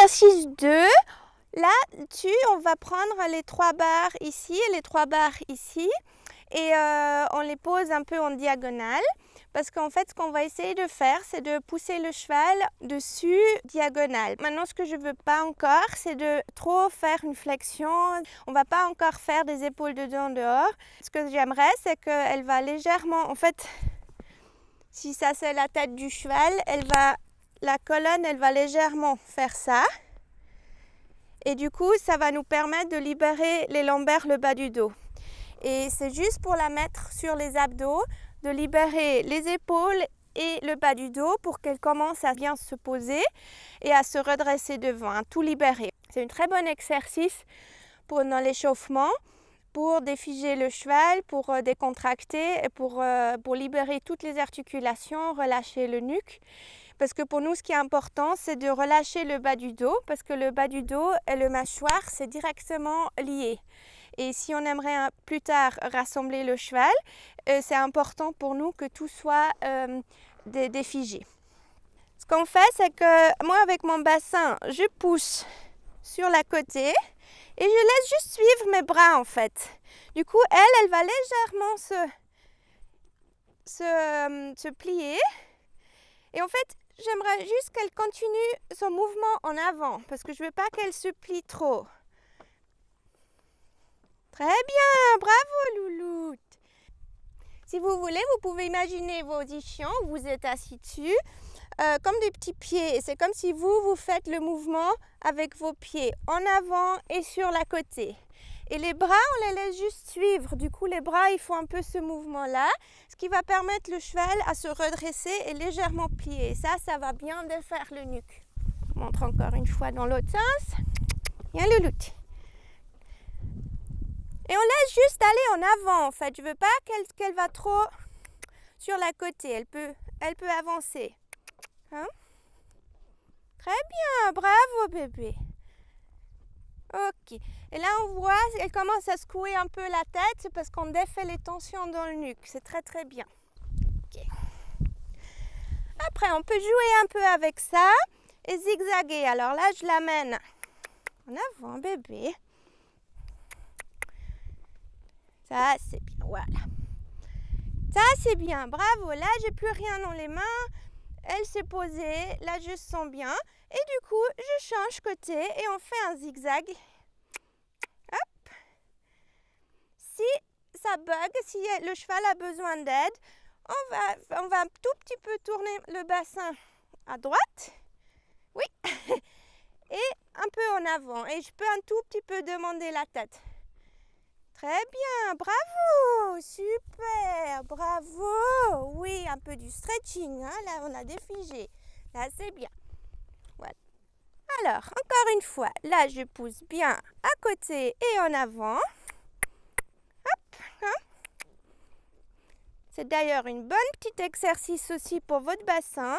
exercice 2, là-dessus, on va prendre les 3 barres ici et les 3 barres ici et on les pose un peu en diagonale parce qu'en fait, ce qu'on va essayer de faire, c'est de pousser le cheval dessus diagonale. Maintenant, ce que je ne veux pas encore, c'est de trop faire une flexion. On ne va pas encore faire des épaules dedans dehors. Ce que j'aimerais, c'est qu'elle va légèrement, en fait, si ça c'est la tête du cheval, la colonne, elle va légèrement faire ça. Et du coup, ça va nous permettre de libérer les lombaires, le bas du dos. Et c'est juste pour la mettre sur les abdos, de libérer les épaules et le bas du dos pour qu'elle commence à bien se poser et à se redresser devant, à tout libérer. C'est un très bon exercice pendant l'échauffement, pour défiger le cheval, pour décontracter et pour libérer toutes les articulations, relâcher le nuque. Parce que pour nous, ce qui est important, c'est de relâcher le bas du dos, parce que le bas du dos et le mâchoire, c'est directement lié. Et si on aimerait plus tard rassembler le cheval, c'est important pour nous que tout soit défigé. Ce qu'on fait, c'est que moi, avec mon bassin, je pousse sur la côté et je laisse juste suivre mes bras en fait. Du coup, elle va légèrement se plier. Et en fait, j'aimerais juste qu'elle continue son mouvement en avant parce que je ne veux pas qu'elle se plie trop. Très bien, bravo Louloute. Si vous voulez, vous pouvez imaginer vos ischions, vous êtes assis dessus, comme des petits pieds. Et c'est comme si vous faites le mouvement avec vos pieds en avant et sur la côté. Et les bras, on les laisse juste suivre. Du coup, les bras, ils font un peu ce mouvement-là, ce qui va permettre le cheval à se redresser et légèrement plier. Ça va bien défaire le nuque. Je montre encore une fois dans l'autre sens. Viens Louloute. Et on laisse juste aller en avant, en fait. Je ne veux pas qu'elle va trop sur la côté. Elle peut avancer. Hein? Très bien, bravo bébé. Ok. Et là, on voit, elle commence à secouer un peu la tête. C'est parce qu'on défait les tensions dans le nuque. C'est très, très bien. Ok. Après, on peut jouer un peu avec ça et zigzaguer. Alors là, je l'amène en avant, bébé. Ça, c'est bien, voilà. Ça, c'est bien, bravo. Là, j'ai plus rien dans les mains. Elle s'est posée. Là, je sens bien. Et du coup, je change côté et on fait un zigzag. Hop. Si ça bug, si le cheval a besoin d'aide, on va un tout petit peu tourner le bassin à droite. Oui. Et un peu en avant. Et je peux un tout petit peu demander la tête. Très bien, bravo, super, bravo. Oui, un peu du stretching, hein, là on a défigé. Là c'est bien. Voilà. Alors, encore une fois, là je pousse bien à côté et en avant. Hop, hein. C'est d'ailleurs une bonne petite exercice aussi pour votre bassin.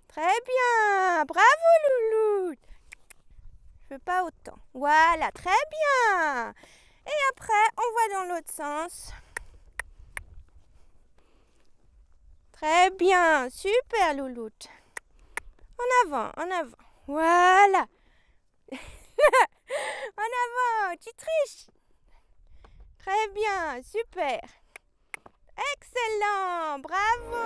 Très bien, bravo Louloute. Je veux pas autant. Voilà, très bien. Et après, on va dans l'autre sens. Très bien, super Louloute. En avant, en avant. Voilà. En avant, tu triches. Très bien, super. Excellent, bravo.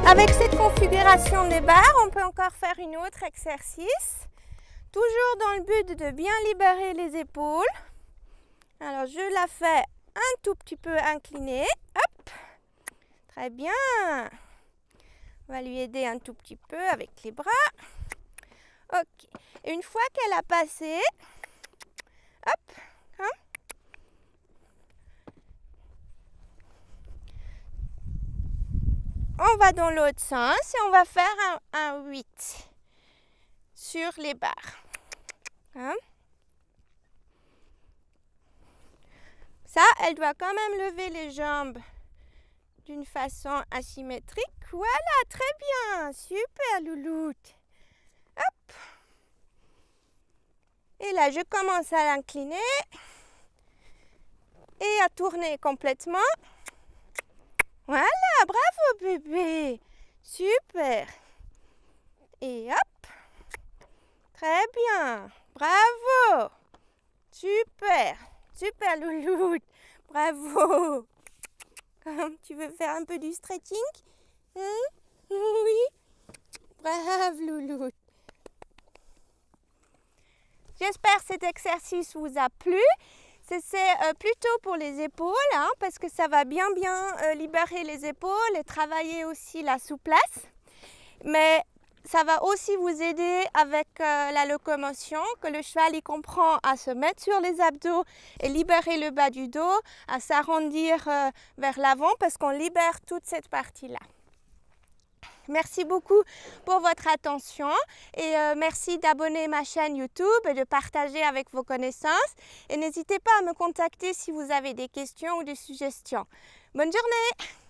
Avec cette configuration des barres, on peut encore faire une autre exercice. Toujours dans le but de bien libérer les épaules. Alors, je la fais un tout petit peu inclinée. Hop. Très bien. On va lui aider un tout petit peu avec les bras. Ok. Et une fois qu'elle a passé, hop. Hein, on va dans l'autre sens et on va faire un 8 sur les barres. Hein? Ça, elle doit quand même lever les jambes d'une façon asymétrique. Voilà, très bien. Super, louloute. Hop. Et là, je commence à l'incliner et à tourner complètement. Voilà, bravo bébé. Super. Et hop. Très bien. Bravo. Super. Super, louloute. Bravo. Tu veux faire un peu du stretching? Oui. Bravo, louloute. J'espère que cet exercice vous a plu. C'est plutôt pour les épaules, hein, parce que ça va bien libérer les épaules et travailler aussi la souplesse. Mais ça va aussi vous aider avec la locomotion, que le cheval il comprend à se mettre sur les abdos et libérer le bas du dos, à s'arrondir vers l'avant parce qu'on libère toute cette partie-là. Merci beaucoup pour votre attention et merci d'abonner ma chaîne YouTube et de partager avec vos connaissances. Et n'hésitez pas à me contacter si vous avez des questions ou des suggestions. Bonne journée!